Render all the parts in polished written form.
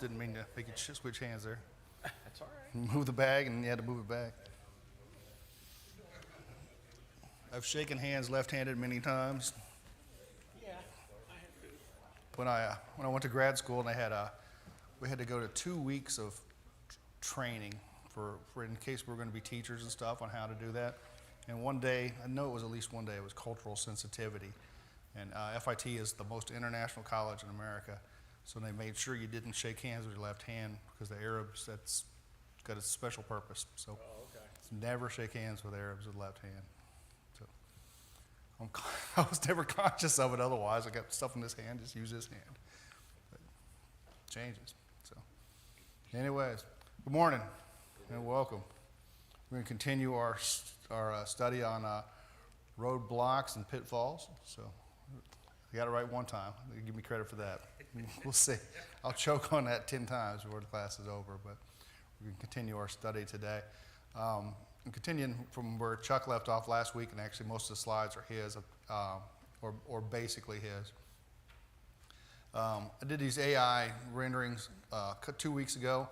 Didn't mean to make you switch hands there. That's all right. Move the bag, and you had to move it back. I've shaken hands left-handed many times. Yeah, I have to. When I went to grad school, and we had to go to 2 weeks of training for in case we were going to be teachers and stuff on how to do that. And one day, I know it was at least one day, it was cultural sensitivity. And FIT is the most international college in America, so they made sure you didn't shake hands with your left hand because the Arabs, that's got a special purpose. So Okay. never shake hands with Arabs with left hand. So I was never conscious of it otherwise. I got stuff in this hand, just use this hand. But it changes. So anyways, good morning and welcome. We're going to continue our study on roadblocks and pitfalls. So I got it right one time. They give me credit for that. We'll see. I'll choke on that 10 times before the class is over, but we can continue our study today. I'm continuing from where Chuck left off last week, and actually most of the slides are his, or basically his. I did these AI renderings 2 weeks ago,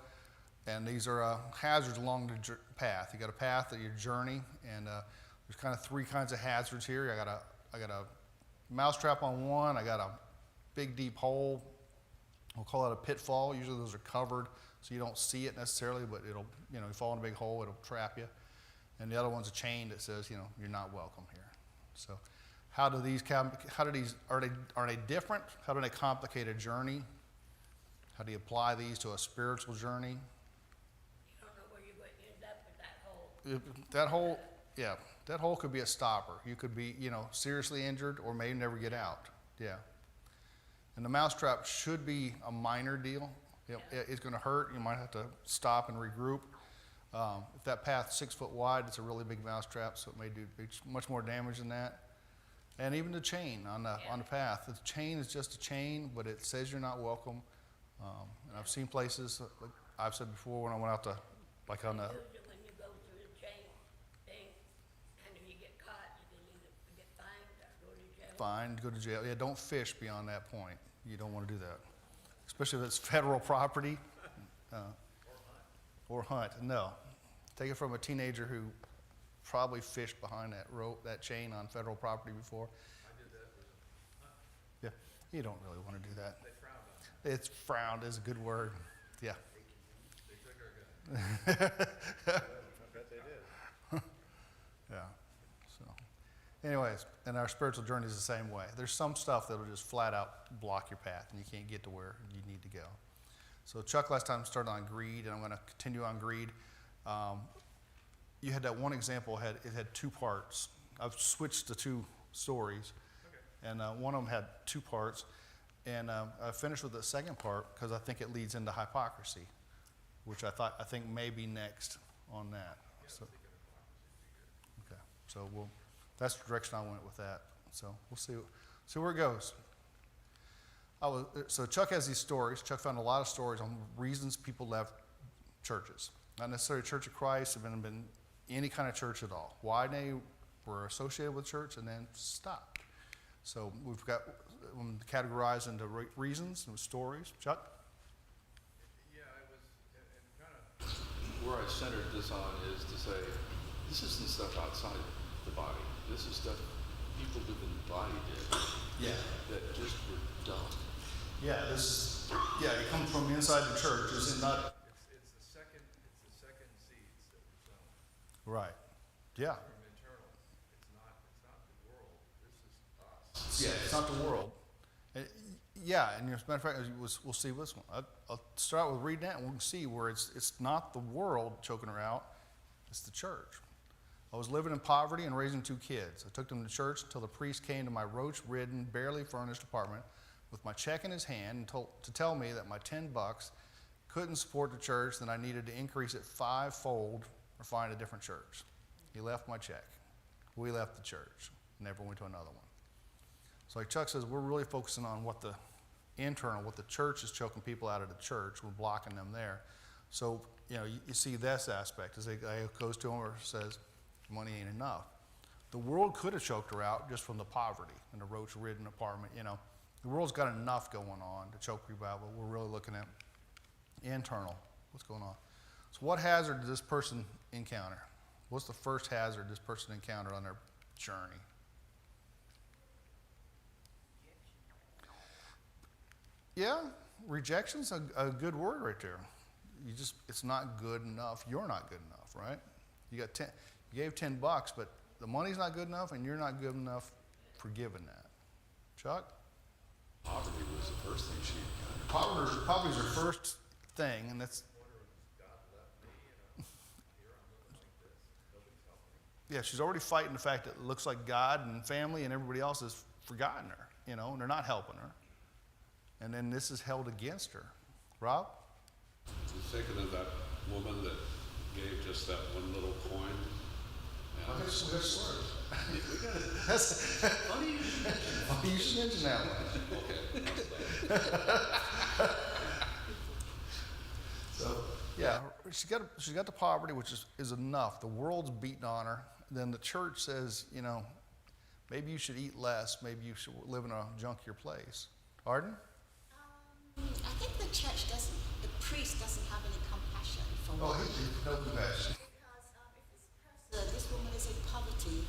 and these are hazards along the path. You got a path that your journey, and there's kind of 3 kinds of hazards here. I got a mousetrap on one. I got a big deep hole. We'll call it a pitfall. Usually those are covered, so you don't see it necessarily, but it'll, you fall in a big hole, it'll trap you. And the other one's a chain that says, you're not welcome here. So are they different? How do they complicate a journey? How do you apply these to a spiritual journey? You don't know where you're going to end up with that hole. That hole could be a stopper. You could be, seriously injured or may never get out. Yeah. And the mousetrap should be a minor deal. It's going to hurt. You might have to stop and regroup. If that path's 6 foot wide, it's a really big mousetrap, so it may do much more damage than that. And even the chain on the path. The chain is just a chain, but it says you're not welcome. And I've seen places, like I've said before, when I went out to, like on the... When you go through the chain thing, and if you get caught, you can either get fined or go to jail. Fined, go to jail. Yeah, don't fish beyond that point. You don't want to do that. Especially if it's federal property. Or hunt. No. Take it from a teenager who probably fished behind that rope, that chain on federal property before. I did that with Yeah, you don't really want to do that. They frowned on it. It's frowned is a good word. Yeah. They took our gun. I bet they did. Yeah. So, anyways, and our spiritual journey is the same way. There's some stuff that'll just flat out block your path, and you can't get to where you need to go. So Chuck last time started on greed, and I'm going to continue on greed. You had that one example, it had 2 parts. I've switched the 2 stories, Okay. and one of them had 2 parts. And I finished with the second part because I think it leads into hypocrisy, which I think may be next on that. Yeah, So, I think of okay, so that's the direction I went with that. So we'll see where it goes. So Chuck has these stories. Chuck found a lot of stories on reasons people left churches. Not necessarily Church of Christ, have been any kind of church at all. Why they were associated with church and then stopped. So we've got them categorized into reasons and stories. Chuck? Yeah, I was, and kind of where I centered this on is to say, this isn't stuff outside the body. This is stuff people within the body did. Yeah. That just were dumb. Yeah, it comes from inside the church, is it not? It's the second seeds that were sown Right. Yeah. from internal. It's not the world. This is us. Yeah, it's not the world. Yeah, and as a matter of fact, we'll see this one. I'll start with reading that, and we'll see where it's not the world choking her out, it's the church. I was living in poverty and raising 2 kids. I took them to church until the priest came to my roach-ridden, barely furnished apartment with my check in his hand and to tell me that my $10 couldn't support the church, then I needed to increase it 5-fold or find a different church. He left my check. We left the church. Never went to another one. So like Chuck says, we're really focusing on what the church is choking people out of the church. We're blocking them there. So, you see this aspect as a guy goes to him or says, money ain't enough. The world could have choked her out just from the poverty in the roach-ridden apartment. The world's got enough going on to choke people out, but we're really looking at internal. What's going on? So what hazard did this person encounter? What's the first hazard this person encountered on their journey? Yeah, rejection's a good word right there. It's not good enough. You're not good enough, right? You gave $10, but the money's not good enough, and you're not good enough for giving that. Chuck? Poverty was the first thing she encountered. Poverty's her first thing, and that's. Yeah, she's already fighting the fact that it looks like God and family and everybody else has forgotten her, and they're not helping her. And then this is held against her. Rob? I'm thinking of that woman that gave just that one little coin. And That's funny you should mention that. you should mention that one. Okay, So yeah, she's got the poverty, which is enough. The world's beating on her. Then the church says, maybe you should eat less. Maybe you should live in a junkier place. Arden? I think the priest doesn't have any compassion for women. no compassion. Because if this woman is in poverty,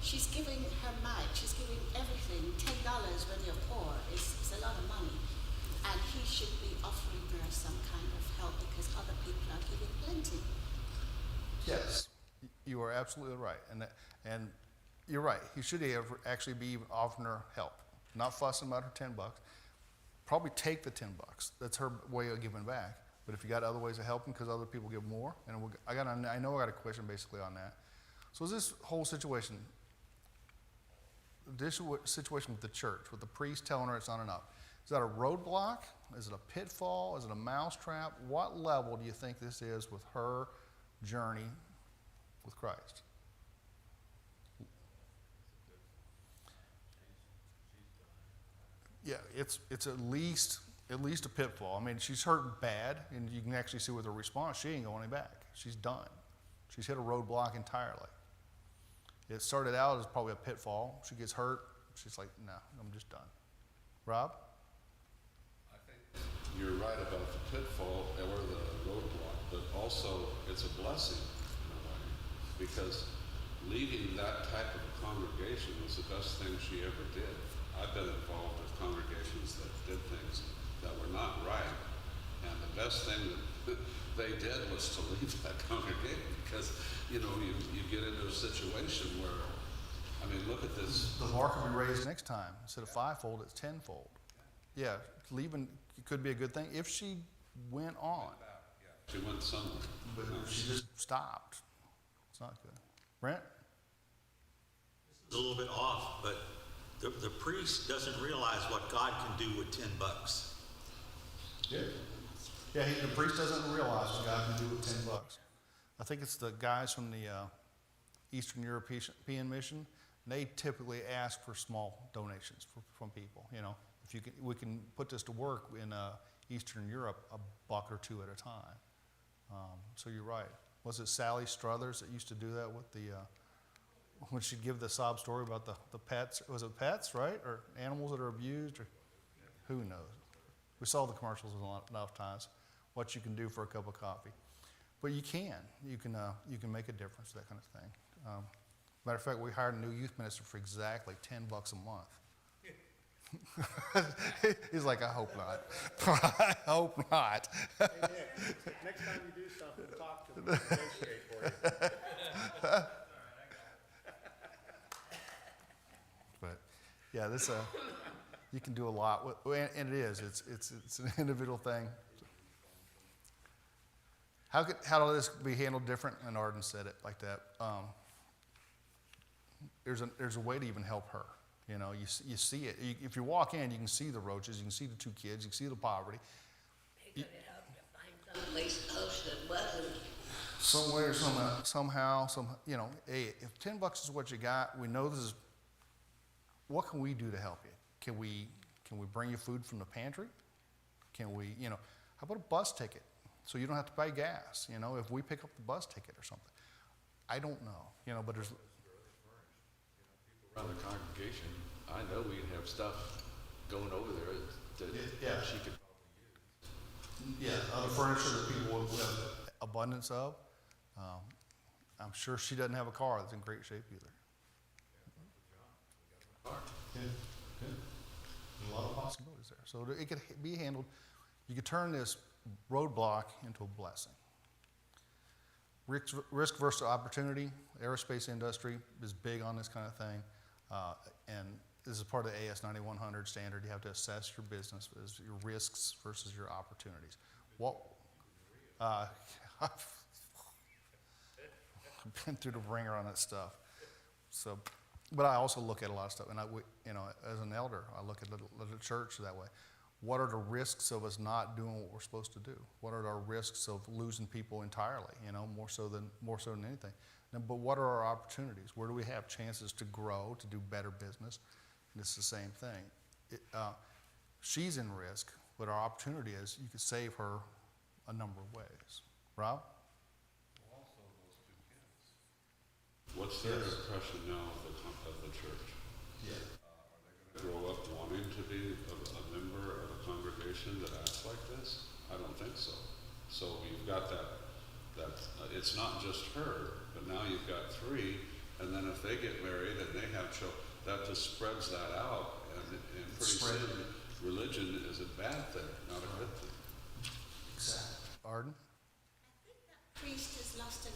she's giving her mite, she's giving everything. $10 when you're poor is a lot of money. And he should be offering her some kind of help because other people are giving plenty. Yes, you are absolutely right, and you're right. He should actually be even offering her help, not fussing about her $10. Probably take the $10. That's her way of giving back. But if you got other ways of helping, because other people give more, and I know I got a question basically on that. So is this whole situation, with the church, with the priest telling her it's not enough? Is that a roadblock? Is it a pitfall? Is it a mousetrap? What level do you think this is with her journey with Christ? Yeah, it's at least a pitfall. I mean, she's hurt bad, and you can actually see with her response, she ain't going back. She's done. She's hit a roadblock entirely. It started out as probably a pitfall. She gets hurt. She's like, no, I'm just done. Rob? I think you're right about the pitfall or the roadblock, but also it's a blessing in a way, because leading that type of a congregation was the best thing she ever did. I've been involved with congregations that did things that were not right, and the best thing that they did was to leave that congregation, because you get into a situation where, I mean, look at this. The bar can be raised next time. Instead of fivefold, it's tenfold. Yeah, leaving could be a good thing if she went on. She went somewhere. But if she just stopped, it's not good. Brent? It's a little bit off, but the priest doesn't realize what God can do with $10. Yeah. Yeah, the priest doesn't realize what God can do with $10. I think it's the guys from the Eastern European Mission. They typically ask for small donations from people. If we can put this to work in Eastern Europe, $1 or $2 at a time. So you're right. Was it Sally Struthers that used to do that with the? When she'd give the sob story about the pets? Was it pets, right, or animals that are abused, or who knows? We saw the commercials enough times. What you can do for a cup of coffee, but you can make a difference. That kind of thing. Matter of fact, we hired a new youth minister for exactly $10 a month. He's like, I hope not. I hope not. Hey, Nick, next time you do something, talk to me. Negotiate for you. But yeah, this you can do a lot with, and it is. It's an individual thing. How do this be handled different? And Arden said it like that. There's a way to even help her. You see it. If you walk in, you can see the roaches. You can see the two kids. You can see the poverty. He could have helped to find someplace else that wasn't. Somewhere, somehow, hey, if $10 is what you got, we know this is. What can we do to help you? Can we bring you food from the pantry? Can we, how about a bus ticket so you don't have to pay gas? If we pick up the bus ticket or something, I don't know. But there's. Around the congregation, I know we have stuff going over there that Yeah. she could other furniture that people will have abundance of. I'm sure she doesn't have a car that's in great shape either. A lot of possibilities there. So it could be handled. You could turn this roadblock into a blessing. Risk versus opportunity. Aerospace industry is big on this kind of thing, and this is part of the AS 9100 standard. You have to assess your business as your risks versus your opportunities. What? I've been through the ringer on that stuff. So, but I also look at a lot of stuff, and as an elder, I look at the church that way. What are the risks of us not doing what we're supposed to do? What are our risks of losing people entirely? More so than anything. But what are our opportunities? Where do we have chances to grow, to do better business? And it's the same thing. She's in risk, but our opportunity is you could save her a number of ways. Rob? What's their impression now of the church? Yeah. Are they going to grow up wanting to be a member of a congregation that acts like this? I don't think so. So you've got that it's not just her, but now you've got three, and then if they get married and they have children, that just spreads that out, and pretty soon religion is a bad thing, not a good thing. Exactly. Arden? I think that priest has lost an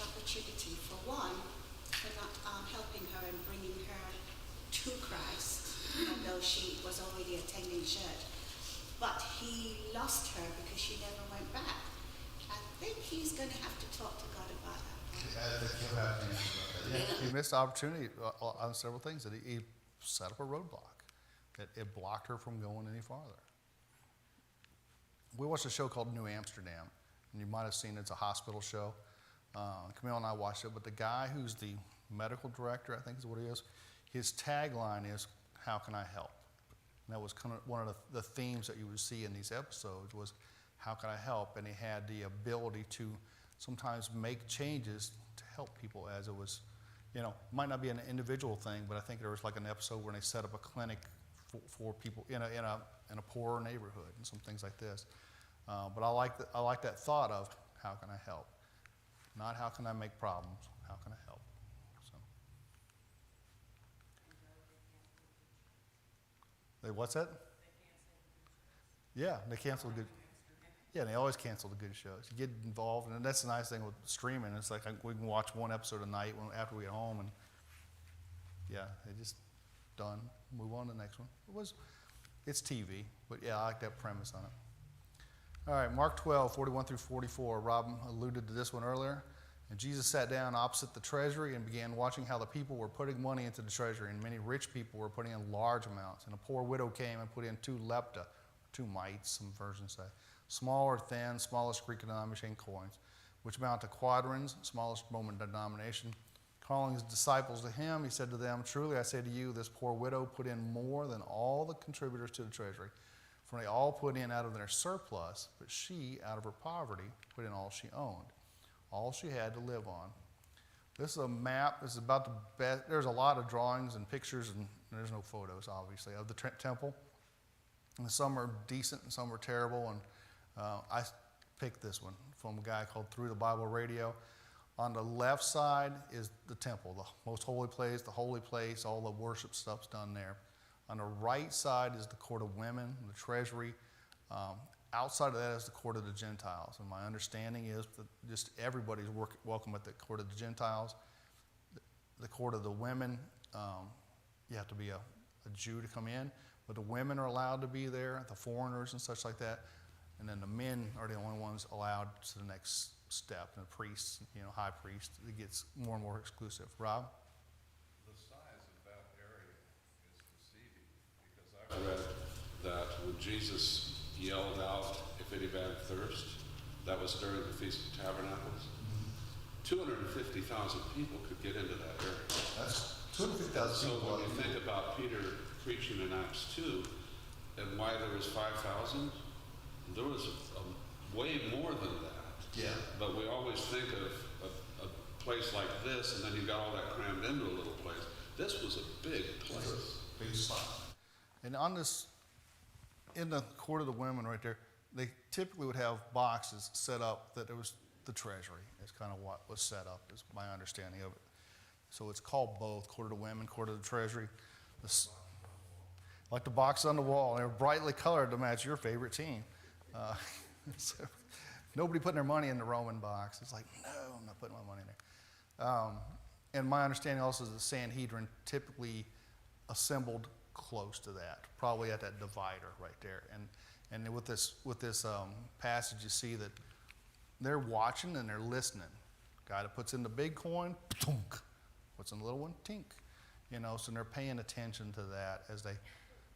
opportunity, for one, for not helping her and bringing her to Christ, although she was already attending church. But he lost her because she never went back. I think he's going to have to talk to God about that. He missed the opportunity on several things. That he set up a roadblock. It blocked her from going any farther. We watched a show called New Amsterdam, and you might have seen it's a hospital show. Camille and I watched it, but the guy who's the medical director, I think is what he is, his tagline is, "How can I help?" And that was kind of one of the themes that you would see in these episodes was, how can I help? And he had the ability to sometimes make changes to help people as it was, might not be an individual thing, but I think there was like an episode where they set up a clinic for people in a poorer neighborhood and some things like this. But I like that thought of how can I help? Not how can I make problems, how can I help? So. What's that? Yeah, they canceled good. Yeah, they always cancel the good shows. You get involved, and that's the nice thing with streaming. It's like we can watch one episode a night after we get home, and yeah, they just done. Move on to the next one. It's TV, but yeah, I like that premise on it. All right, Mark 12, 41 through 44. Rob alluded to this one earlier. And Jesus sat down opposite the treasury and began watching how the people were putting money into the treasury, and many rich people were putting in large amounts. And a poor widow came and put in 2 lepta, 2 mites, some versions say, small or thin, smallest Greek denomination coins, which amount to quadrans, smallest Roman denomination. Calling his disciples to him, he said to them, "Truly I say to you, this poor widow put in more than all the contributors to the treasury. For they all put in out of their surplus, but she, out of her poverty, put in all she owned, all she had to live on." This is a map. This is about the best. There's a lot of drawings and pictures, and there's no photos, obviously, of the temple. And some are decent and some are terrible. And I picked this one from a guy called Through the Bible Radio. On the left side is the temple, the most holy place, all the worship stuff's done there. On the right side is the court of women, the treasury. Outside of that is the court of the Gentiles. And my understanding is that just everybody's welcome at the court of the Gentiles. The court of the women, you have to be a Jew to come in, but the women are allowed to be there, the foreigners and such like that. And then the men are the only ones allowed to the next step. And the priests, high priest, it gets more and more exclusive. Rob? The size of that area is deceiving, because I've read that when Jesus yelled out, "If any man thirst," that was during the Feast of Tabernacles. 250,000 people could get into that area. That's 250,000 So people. when you think about Peter preaching in Acts 2, and why there was 5,000, there was way more than that. Yeah. But we always think of a place like this, and then you got all that crammed into a little place. This was a big place. Big spot. And on this, in the court of the women right there, they typically would have boxes set up that it was the treasury. Is kind of what was set up, is my understanding of it. So it's called both, quarter to women, quarter to the treasury. Like the box on the wall, and they're brightly colored to match your favorite team. So nobody putting their money in the Roman box. It's like, no, I'm not putting my money in there. And my understanding also is the Sanhedrin typically assembled close to that, probably at that divider right there. And with this passage, you see that they're watching and they're listening. Guy that puts in the big coin, tunk. Puts in the little one, tink. So they're paying attention to that as they.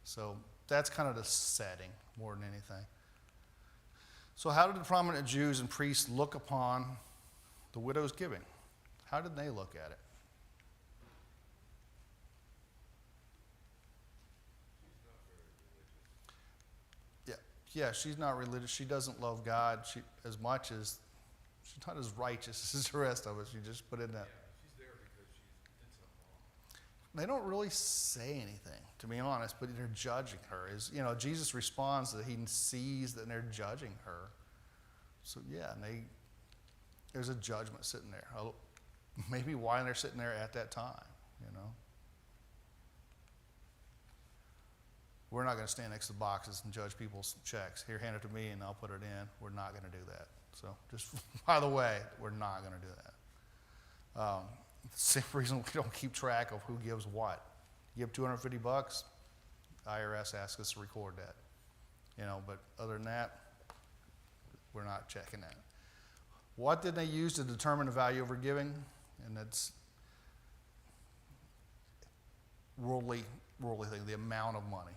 So that's kind of the setting more than anything. So how did the prominent Jews and priests look upon the widow's giving? How did they look at it? Yeah, she's not religious. She doesn't love God as much as, she's not as righteous as the rest of us. You just put in that. She's there because she did something wrong. They don't really say anything, to be honest, but they're judging her. Jesus responds that he sees that they're judging her. So yeah, there's a judgment sitting there. Maybe why they're sitting there at that time, We're not going to stand next to the boxes and judge people's checks. Here, hand it to me and I'll put it in. We're not going to do that. So just by the way, we're not going to do that. Same reason we don't keep track of who gives what. You give $250, IRS asks us to record that. But other than that, we're not checking that. What did they use to determine the value of her giving? And that's worldly thing, the amount of money.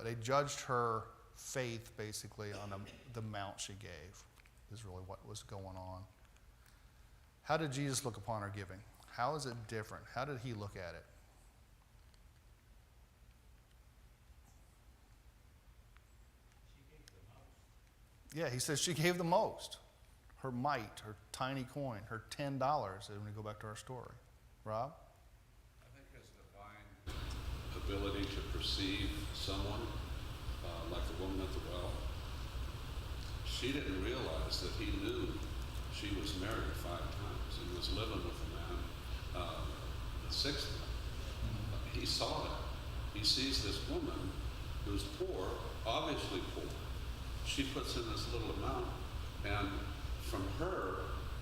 They judged her faith basically on the amount she gave, is really what was going on. How did Jesus look upon her giving? How is it different? How did he look at it? She gave the most. Yeah, he says she gave the most. Her mite, her tiny coin, her $10, when we go back to our story. Rob? I think his divine ability to perceive someone, like the woman at the well, she didn't realize that he knew she was married 5 times and was living with a man the 6th time. He saw that. He sees this woman who's poor, obviously poor. She puts in this little amount, and from her,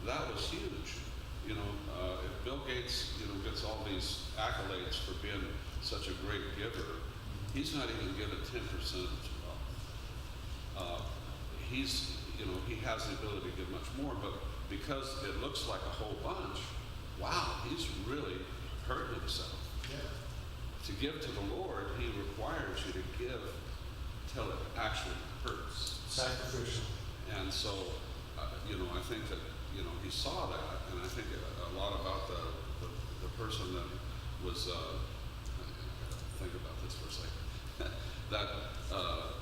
that was huge. If Bill Gates, gets all these accolades for being such a great giver, he's not even given 10% of his wealth. He has the ability to give much more, but because it looks like a whole bunch, wow, he's really hurting himself. Yeah. To give to the Lord, he requires you to give till it actually hurts. Sacrificial. And so, I think that, he saw that, and I think a lot about the person that was, think about this for a second, that,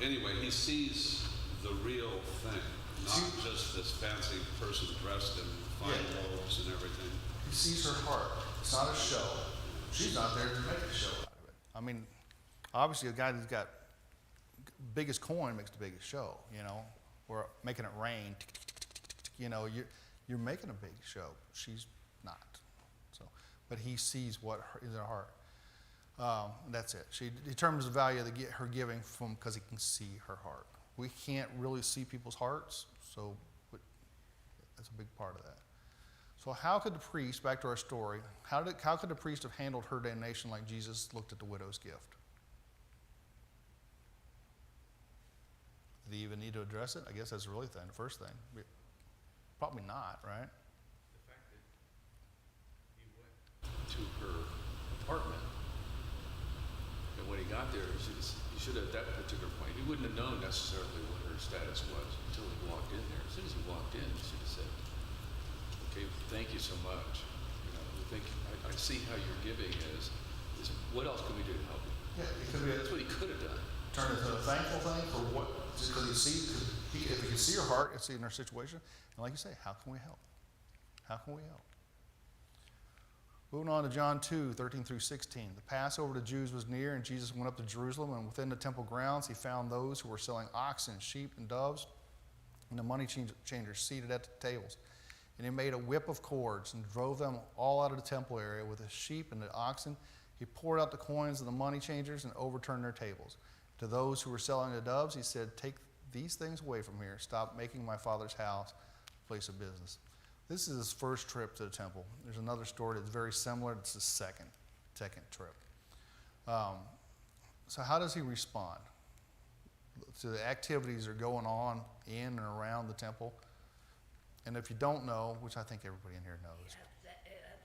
anyway, he sees the real thing, not just this fancy person dressed in fine robes and everything. He sees her heart. It's not a show. She's not there to make a show out of it. I mean, obviously a guy who's got biggest coin makes the biggest show, or making it rain, you're making a big show. She's not. So, but he sees what is in her heart. That's it. She determines the value of her giving because he can see her heart. We can't really see people's hearts, so that's a big part of that. So how could the priest, back to our story, how could the priest have handled her damnation like Jesus looked at the widow's gift? Did he even need to address it? I guess that's really the first thing. Probably not, right? The fact that he went to her apartment, and when he got there, he should have, at that particular point, he wouldn't have known necessarily what her status was until he walked in there. As soon as he walked in, he should have said, okay, thank you so much. I see how your giving is what else can we do to help you? Yeah, it could be. That's what he could have done. Turn it into a thankful thing for what, just because if he can see her heart and see in her situation, and like you say, how can we help? How can we help? Moving on to John 2:13-16. The Passover of the Jews was near, and Jesus went up to Jerusalem, and within the temple grounds he found those who were selling oxen, sheep, and doves and the money changers seated at the tables. And he made a whip of cords and drove them all out of the temple area with the sheep and the oxen. He poured out the coins of the money changers and overturned their tables. To those who were selling the doves, he said, "Take these things away from here. Stop making my Father's house a place of business." This is his first trip to the temple. There's another story that's very similar. It's his second trip. So how does he respond to the activities that are going on in and around the temple? And if you don't know, which I think everybody in here knows.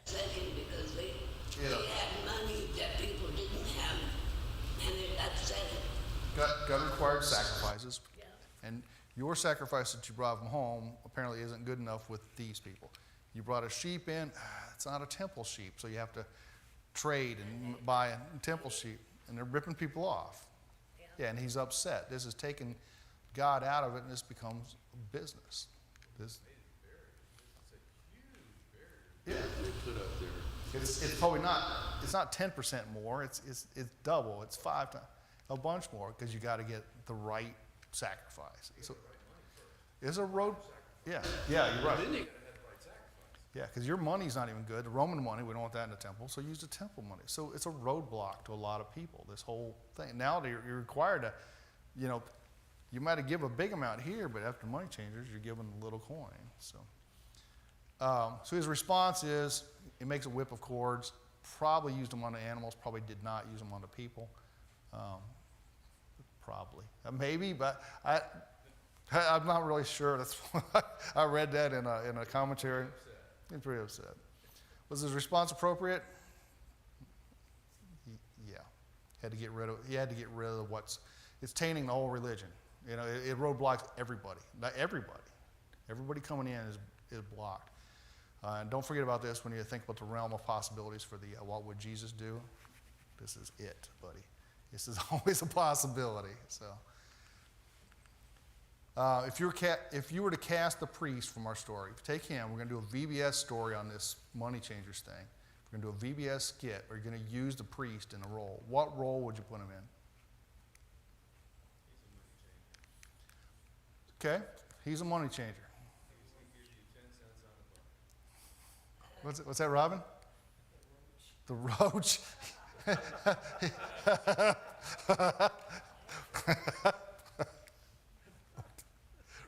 Upsetting because they Yeah. had money that people didn't have, and it upset them. God required sacrifices. Yeah. And your sacrifice that you brought from home apparently isn't good enough with these people. You brought a sheep in, it's not a temple sheep, so you have to trade and buy a temple sheep, and they're ripping people off. Yeah, and he's upset. This is taking God out of it, and this becomes a business. This, yeah, They put up there. it's probably not. It's not 10% more. It's double. It's 5 times, a bunch more, because you got to get the right sacrifice. So it's a road. Yeah, yeah, you're right. Then you gotta have the right sacrifice. Yeah, because your money's not even good. The Roman money, we don't want that in the temple, so use the temple money. So it's a roadblock to a lot of people, this whole thing. Now you're required to, you might have give a big amount here, but after money changers, you're giving a little coin. So his response is, he makes a whip of cords, probably used them on the animals, probably did not use them on the people. Probably. Maybe, but I'm not really sure. That's I read that in a commentary. I'm pretty upset. Was his response appropriate? Yeah. He had to get rid of it's tainting the whole religion. It roadblocks everybody. Not everybody. Everybody coming in is blocked. And don't forget about this when you think about the realm of possibilities for the what would Jesus do? This is it, buddy. This is always a possibility. So, if you were to cast the priest from our story, take him. We're going to do a VBS story on this money changers thing. We're going to do a VBS skit. We're going to use the priest in a role. What role would you put him in? Okay, he's a money changer. What's that, Robin? The roach.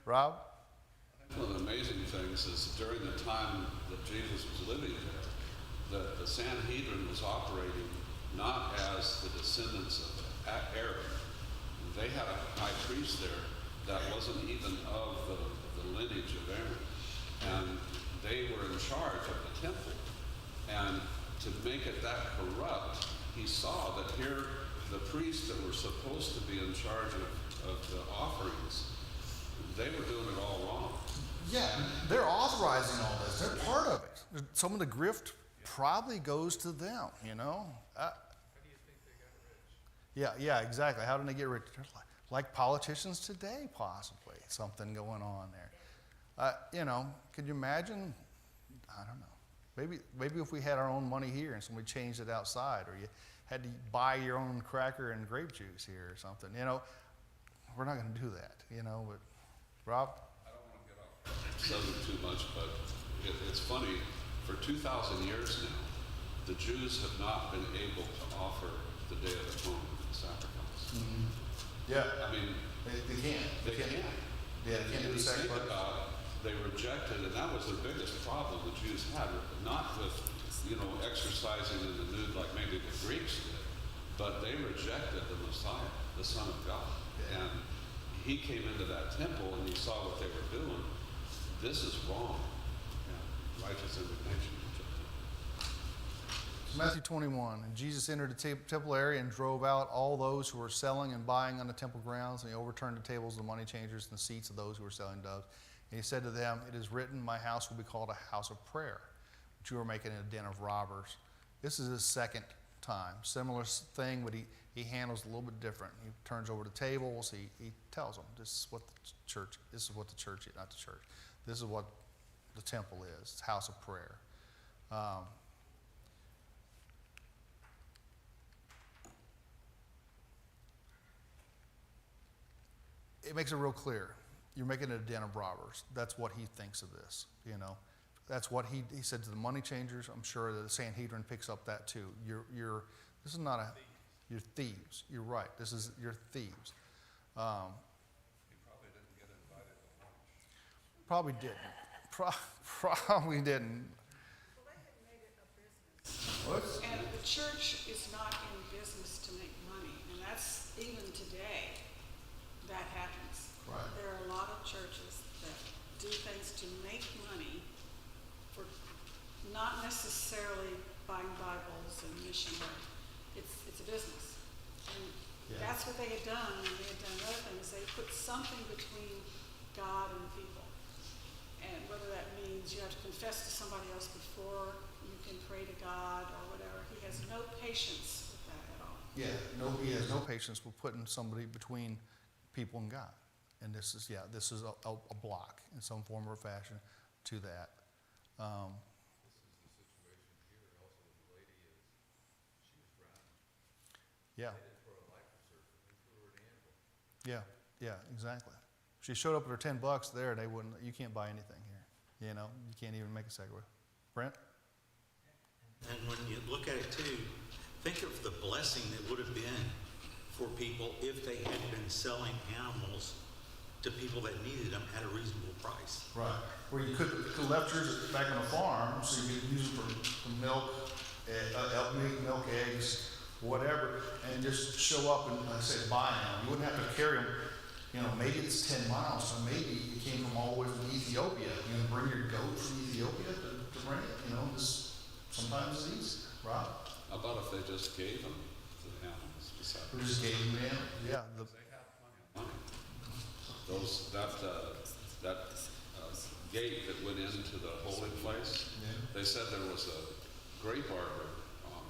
Rob? One of the amazing things is during the time that Jesus was living there, the Sanhedrin was operating not as the descendants of Aaron. They had a high priest there that wasn't even of the lineage of Aaron. And they were in charge of the temple. And to make it that corrupt, he saw that here the priests that were supposed to be in charge of the offerings, they were doing it all wrong. Yeah, they're authorizing all this. They're part of it. Some of the grift probably goes to them, How do you think they got rich? Yeah, exactly. How did they get rich? Like politicians today, possibly. Something going on there. Could you imagine? I don't know. Maybe if we had our own money here and somebody changed it outside, or you had to buy your own cracker and grape juice here or something. We're not going to do that. But Rob? I don't want to get off subject too much, but it's funny. For 2,000 years now, the Jews have not been able to offer the Day of Atonement sacrifice. Mm-hmm. Yeah. I mean, They can't. they can't. Yeah, they can't do And the you think sacrifice. about it, they rejected, and that was the biggest problem the Jews had, not with, exercising in the nude like maybe the Greeks did, but they rejected the Messiah, the Son of God. And he came into that temple and he saw what they were doing. This is wrong. Yeah. Righteous indignation. Matthew 21, and Jesus entered the temple area and drove out all those who were selling and buying on the temple grounds, and he overturned the tables of the money changers and the seats of those who were selling doves. And he said to them, "It is written, my house will be called a house of prayer, but you are making it a den of robbers." This is his second time. Similar thing, but he handles it a little bit different. He turns over the tables. He tells them, this is what the church is, not the church. This is what the temple is. It's a house of prayer. It makes it real clear. you're making it a den of robbers. That's what he thinks of this, you know. That's what he said to the money changers. I'm sure that the Sanhedrin picks up that too. This is not you're thieves. You're right. You're thieves. He probably didn't get invited to lunch. Probably didn't. Probably didn't. Well, they had made it a business. And the church is not in business to make money, and that's even today, that happens. Right. There are a lot of churches that do things to make money for not necessarily buying Bibles and mission work. It's a business. And Yeah. that's what they had done, and they had done other things. They put something between God and people. And whether that means you have to confess to somebody else before you can pray to God or whatever, he has no patience with that at all. Yeah, he has no patience with putting somebody between people and God. And this is a block in some form or fashion to that. This is the situation here also with the lady is, she was drowning. Yeah, They didn't throw a life preserver, they threw her an anvil. yeah, exactly. She showed up with her $10 there, you can't buy anything here. You know, you can't even make a segue. Brent? And when you look at it too, think of the blessing that would have been for people if they had been selling animals to people that needed them at a reasonable price. Right. Where you could left yours back on the farm, so you could use them for milk, meat, milk, eggs, whatever, and just show up and, like I said, buy them. You wouldn't have to carry them. You know, maybe it's 10 miles, so maybe it came from all the way from Ethiopia. You know, bring your goat from Ethiopia to bring it. You know, sometimes it's easy, right? How about if they just gave them to the animals beside We just gave them the animal. Yeah, They have plenty of money. That gate that went into the holy place, Yeah. they said there was a grape arbor on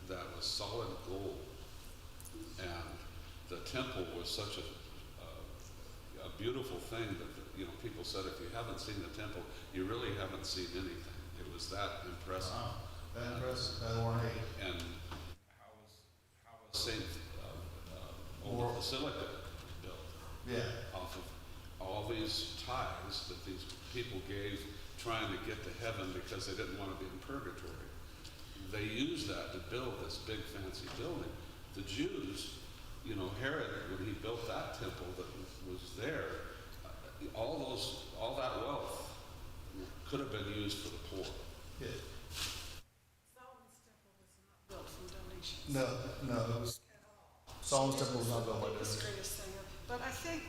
that was solid gold. And the temple was such a beautiful thing that, people said if you haven't seen the temple, you really haven't seen anything. It was that impressive. Wow. That impressive. That ornate. And how was St. Old Basilica built? Yeah. Off of all these tithes that these people gave trying to get to heaven because they didn't want to be in purgatory. They used that to build this big fancy building. The Jews, Herod, when he built that temple that was there, all that wealth could have been used for the poor. Yeah. Solomon's temple was not built from donations. No, it was Solomon's temple was not built like It's this. the greatest thing ever. But I think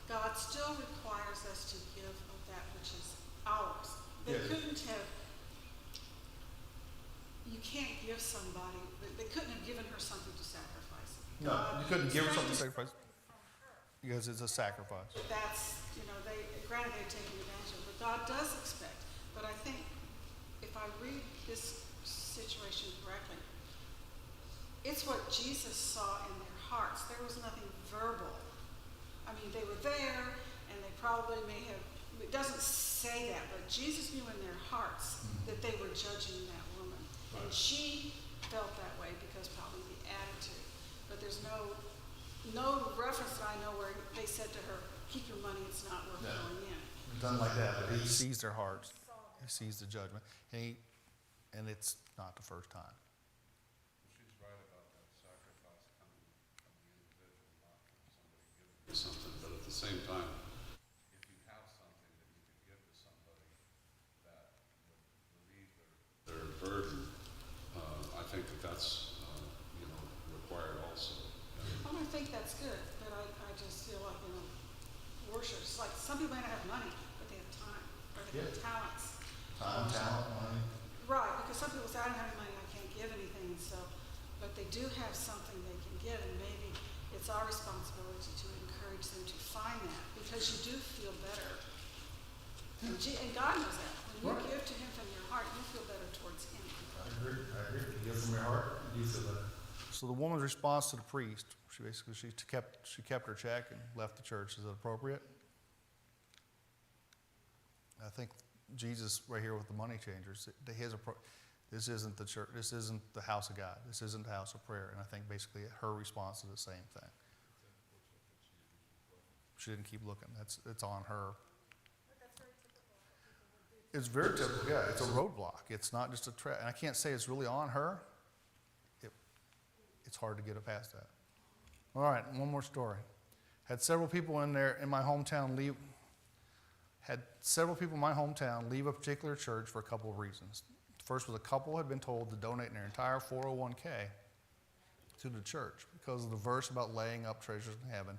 God still requires us to give of that which is ours. They Yeah. couldn't have, you can't give somebody, they couldn't have given her something to sacrifice. No, you couldn't give her something to Trying sacrifice because it's a sacrifice. That's, granted they're taking advantage of it, but God does expect. But I think if I read this situation correctly, it's what Jesus saw in their hearts. There was nothing verbal. I mean, they were there, and they probably may have, it doesn't say that, but Jesus knew in their hearts that they were judging that woman. And she felt that way because probably the attitude. But there's no reference that I know where they said to her, keep your money, it's not worth No. going in. Done like that, but he sees their hearts. He sees the judgment. And it's not the first time. She's right about that sacrifice coming from the individual, not from somebody giving you something. But at the same time, if you have something that you could give to somebody that would relieve their burden, I think that's required also. Well, I think that's good, but I just feel like, worship, it's like some people may not have money, but they have time, or they have talents. Time, talent, money. Right, because some people say, I don't have any money, I can't give anything, so, but they do have something they can give, and maybe it's our responsibility to encourage them to find that, because you do feel better. And God knows that. When you Right. give to Him from your heart, you feel better towards Him. I agree. You give from your heart, you feel better. So the woman's response to the priest, she kept her check and left the church. Is it appropriate? I think Jesus right here with the money changers, this isn't the church, this isn't the house of God, this isn't the house of prayer. And I think basically her response is the same thing. She didn't keep looking. It's on her. It's very typical, yeah. It's a roadblock. It's not just a trap. And I can't say it's really on her. It's hard to get it past that. All right, one more story. Had several people in my hometown leave a particular church for a couple of reasons. First was a couple had been told to donate their entire 401k to the church because of the verse about laying up treasures in heaven,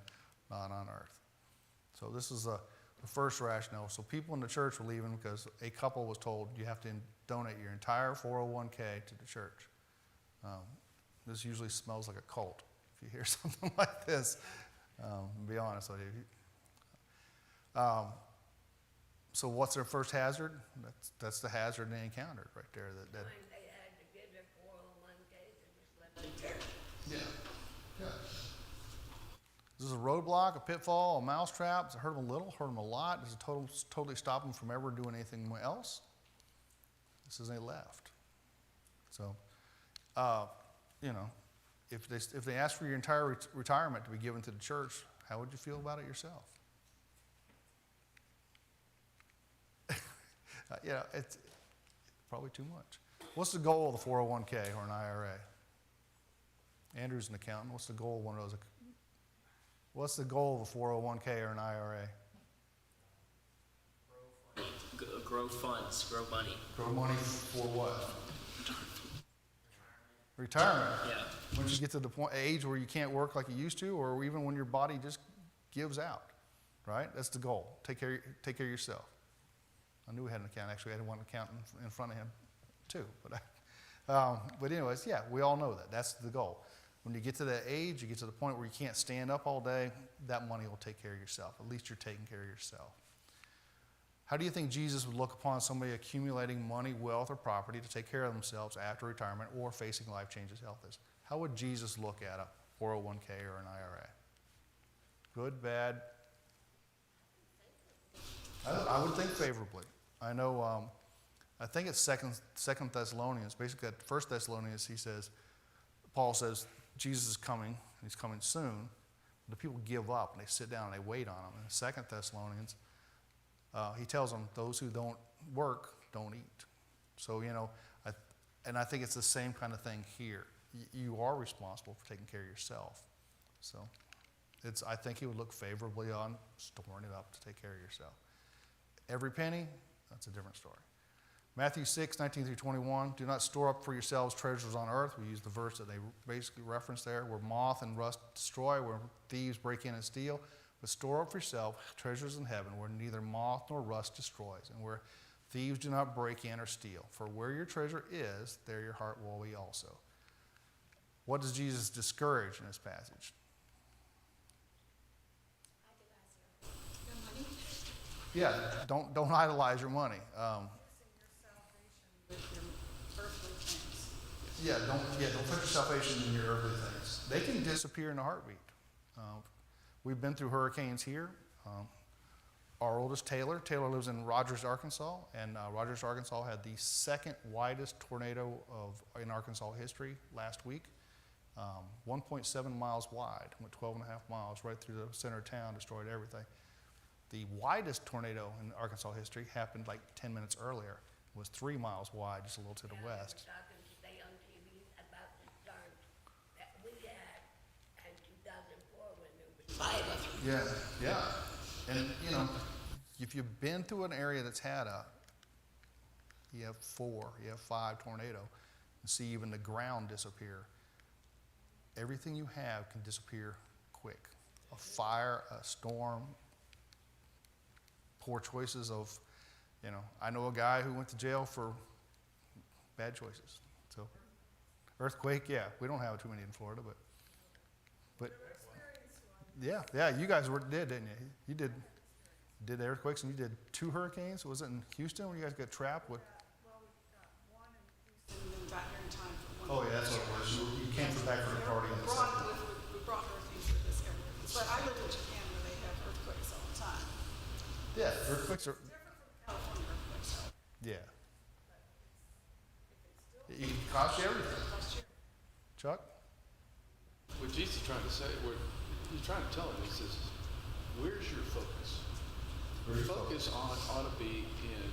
not on earth. So this is the first rationale. So people in the church were leaving because a couple was told you have to donate your entire 401k to the church. This usually smells like a cult if you hear something like this. Be honest with you. So what's their first hazard? That's the hazard they encountered right there. That They had to give their 401ks and just let them church. yeah. This is a roadblock, a pitfall, a mousetrap. Does it hurt them a little? Hurt them a lot? Does it totally stop them from ever doing anything else? This is they left. So, if they asked for your entire retirement to be given to the church, how would you feel about it yourself? It's probably too much. What's the goal of the 401k or an IRA? Andrew's an accountant. What's the goal of one of those? What's the goal of a 401k or an IRA? Grow funds, grow money. Grow money for what? Retirement. Yeah. When you get to the age where you can't work like you used to, or even when your body just gives out, right? That's the goal. Take care of yourself. I knew we had an accountant. Actually, I had one accountant in front of him, too. But anyways, yeah, we all know that. That's the goal. When you get to that age, you get to the point where you can't stand up all day, that money will take care of yourself. At least you're taking care of yourself. How do you think Jesus would look upon somebody accumulating money, wealth, or property to take care of themselves after retirement or facing life changes, health is? How would Jesus look at a 401k or an IRA? Good, bad? I would think favorably. I know, I think it's Second Thessalonians. Basically, at 1 Thessalonians, Paul says, Jesus is coming, he's coming soon. The people give up and they sit down and they wait on him. In 2 Thessalonians, he tells them, those who don't work don't eat. So, I think it's the same kind of thing here. You are responsible for taking care of yourself. So, I think he would look favorably on storing it up to take care of yourself. Every penny, that's a different story. Matthew 6, 19 through 21, do not store up for yourselves treasures on earth. We use the verse that they basically reference there, where moth and rust destroy, where thieves break in and steal. But store up for yourself treasures in heaven, where neither moth nor rust destroys, and where thieves do not break in or steal. For where your treasure is, there your heart will be also. What does Jesus discourage in this passage? Your money? Yeah, don't idolize your money. With your earthly things. Don't put your salvation in your earthly things. They can disappear in a heartbeat. We've been through hurricanes here. Our oldest, Taylor lives in Rogers, Arkansas, and Rogers, Arkansas had the second widest tornado in Arkansas history last week. 1.7 miles wide, went 12 and a half miles right through the center of town, destroyed everything. The widest tornado in Arkansas history happened like 10 minutes earlier. It was 3 miles wide, just a little to the west. I was talking today on TV about the storms that we had in 2004 when there was 5 of them. Yeah. And, if you've been through an area that's had you have 5 tornado, and see even the ground disappear, everything you have can disappear quick. A fire, a storm, poor choices of, I know a guy who went to jail for bad choices. So, earthquake, yeah, we don't have too many in Florida, but yeah, you guys did, didn't you? You did earthquakes, and you did 2 hurricanes. Was it in Houston where you guys got trapped with? Well, we got one in Houston and then got here in time for one. Oh yeah, that's what it was. You came back for the party on the second. We brought hurricanes with us everywhere. But I live in Japan where they have earthquakes all the time. Yeah, earthquakes are. Different from California earthquakes. Yeah. It can cost you everything. Chuck? What Jesus is trying to say, what he's trying to tell him, he says, where's your focus? Your focus ought to be in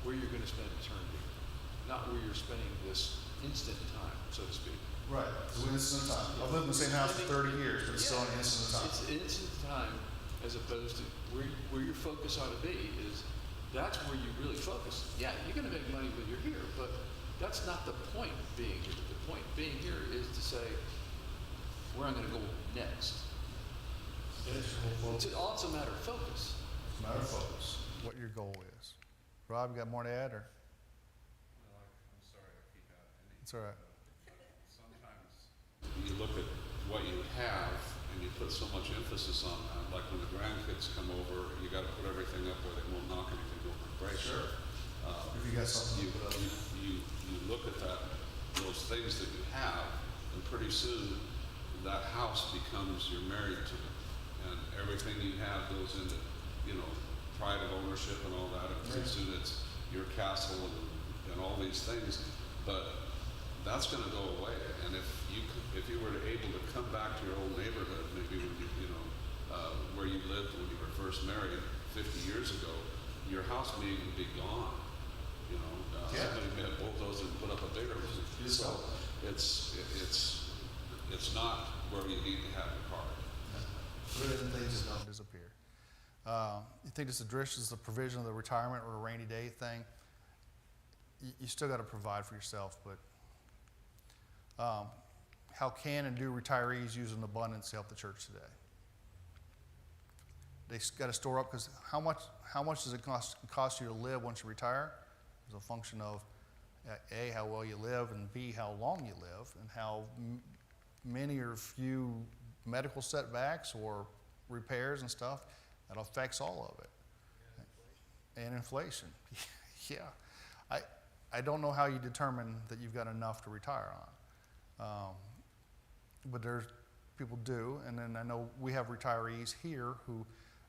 where you're going to spend eternity, not where you're spending this instant time, so to speak. Right. It's an instant time. I've lived in the same house for 30 years, but it's still an instant time. It's instant time as opposed to where your focus ought to be is that's where you really focus. Yeah, you're going to make money when you're here, but that's not the point of being here. The point of being here is to say where I'm going to go next. It's a matter of focus. It's a matter of focus. What your goal is. Rob, you got more to add, or? No, I'm sorry, I keep adding. It's all right. Sometimes you look at what you have and you put so much emphasis on that. Like when the grandkids come over, you got to put everything up where they won't knock anything over and break. Sure. If you got something You, to put up. you look at those things that you have, and pretty soon that house becomes you're married to it, and everything you have goes into, pride of ownership and all that. And pretty soon it's your castle and all these things, but that's going to go away. And if you were able to come back to your old neighborhood, maybe when where you lived when you were first married 50 years ago, your house may even be gone. Somebody may have bulldozed and put up a bigger one. So it's not where you need to have your car. Put it in things that don't disappear. You think this addresses the provision of the retirement or a rainy day thing? You still got to provide for yourself, but how can and do retirees use an abundance to help the church today? They got to store up, because how much does it cost you to live once you retire? It's a function of A, how well you live, and B, how long you live, and how many or few medical setbacks or repairs and stuff that affects all of it. And inflation. Yeah. I don't know how you determine that you've got enough to retire on. But there's people do, and then I know we have retirees here who,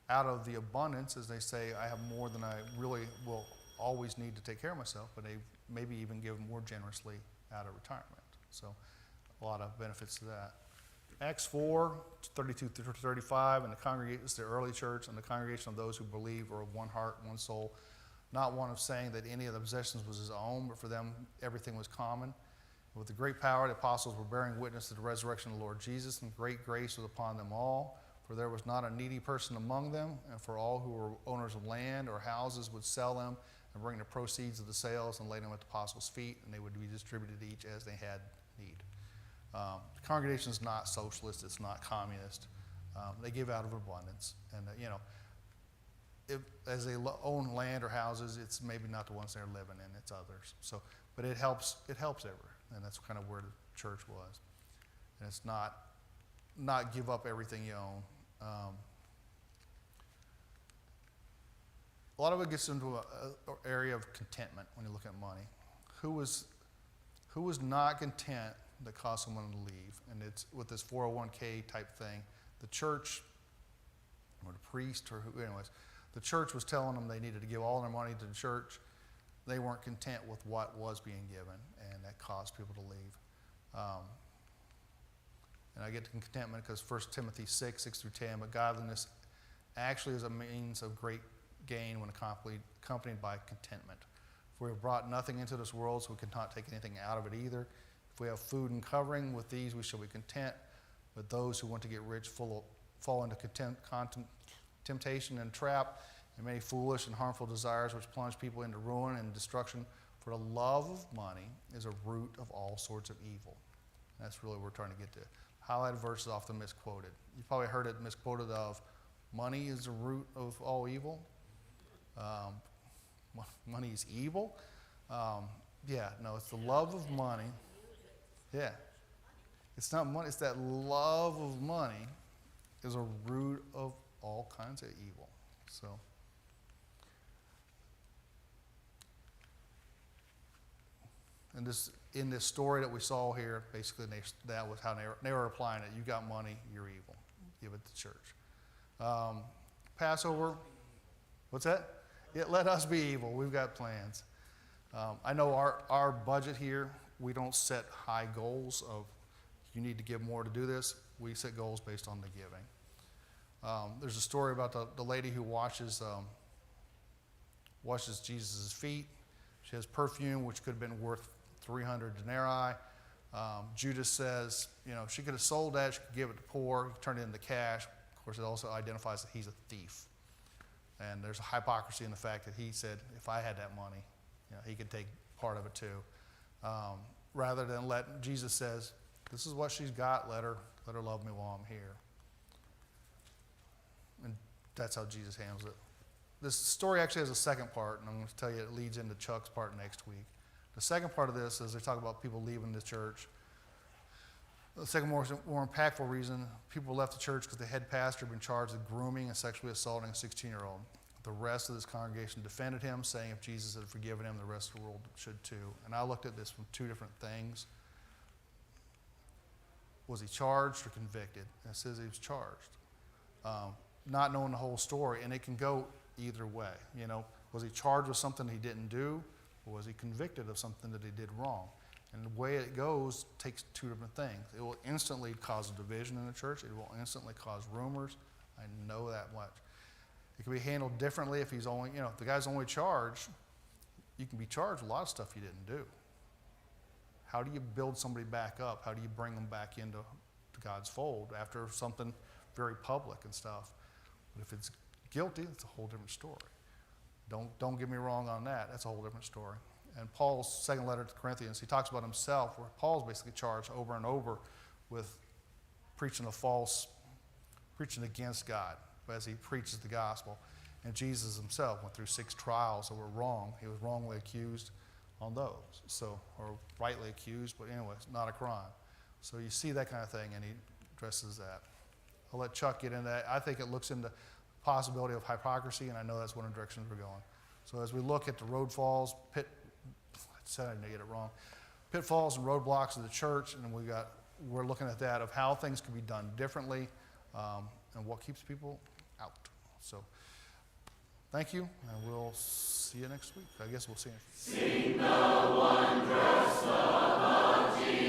out of the abundance, as they say, I have more than I really will always need to take care of myself, but they maybe even give more generously out of retirement. So a lot of benefits to that. Acts 4, 32 through 35, and the congregation, it's the early church, and the congregation of those who believe are of one heart, one soul, not one of saying that any of the possessions was his own, but for them everything was common. With the great power, the apostles were bearing witness to the resurrection of the Lord Jesus, and great grace was upon them all. For there was not a needy person among them, and for all who were owners of land or houses would sell them and bring the proceeds of the sales and lay them at the apostles' feet, and they would be distributed to each as they had need. The congregation is not socialist, it's not communist. They give out of abundance. And, as they own land or houses, it's maybe not the ones they're living in, it's others. So, but it helps everywhere, and that's kind of where the church was. And it's not give up everything you own. A lot of it gets into an area of contentment when you look at money. Who was not content that caused someone to leave? And it's with this 401k type thing. The church, or the priest, or who, anyways, the church was telling them they needed to give all their money to the church. They weren't content with what was being given, and that caused people to leave. And I get to contentment because 1 Timothy 6 through 10, but godliness actually is a means of great gain when accompanied by contentment. For we have brought nothing into this world, so we cannot take anything out of it either. If we have food and covering, with these we shall be content. But those who want to get rich fall into temptation and trap, and many foolish and harmful desires which plunge people into ruin and destruction. For the love of money is a root of all sorts of evil. That's really what we're trying to get to. Highlighted verse is often misquoted. You've probably heard it misquoted of, money is the root of all evil. Money is evil. Yeah, no, it's the love of money. Yeah. It's not money, it's that love of money is a root of all kinds of evil. So, and in this story that we saw here, basically that was how they were applying it. You got money, you're evil. Give it to church. Passover, what's that? Yeah, let us be evil. We've got plans. I know our budget here, we don't set high goals of you need to give more to do this. We set goals based on the giving. There's a story about the lady who washes Jesus' feet. She has perfume, which could have been worth 300 denarii. Judas says, she could have sold that, she could give it to poor, turn it into cash. Of course, it also identifies that he's a thief. And there's a hypocrisy in the fact that he said, if I had that money, he could take part of it too. Rather than Jesus says, this is what she's got, let her love me while I'm here. And that's how Jesus handles it. This story actually has a second part, and I'm going to tell you it leads into Chuck's part next week. The second part of this is they talk about people leaving the church. The second more impactful reason, people left the church because the head pastor had been charged with grooming and sexually assaulting a 16-year-old. The rest of this congregation defended him, saying if Jesus had forgiven him, the rest of the world should too. And I looked at this from two different things. Was he charged or convicted? And it says he was charged. Not knowing the whole story, and it can go either way. Was he charged with something he didn't do, or was he convicted of something that he did wrong? And the way it goes takes two different things. It will instantly cause a division in the church. It will instantly cause rumors. I know that much. It can be handled differently if he's only, if the guy's only charged, you can be charged with a lot of stuff you didn't do. How do you build somebody back up? How do you bring them back into God's fold after something very public and stuff? But if it's guilty, it's a whole different story. Don't get me wrong on that. That's a whole different story. And Paul's second letter to the Corinthians, he talks about himself, where Paul's basically charged over and over with preaching against God as he preaches the gospel. And Jesus himself went through 6 trials that were wrong. He was wrongly accused on those, or rightly accused, but anyway, it's not a crime. So you see that kind of thing, and he addresses that. I'll let Chuck get into that. I think it looks into the possibility of hypocrisy, and I know that's one of the directions we're going. So as we look at the pitfalls and roadblocks of the church, and we're looking at that of how things can be done differently, and what keeps people out. So thank you, and we'll see you next week. I guess we'll see you. Sing the wondrous love of Jesus.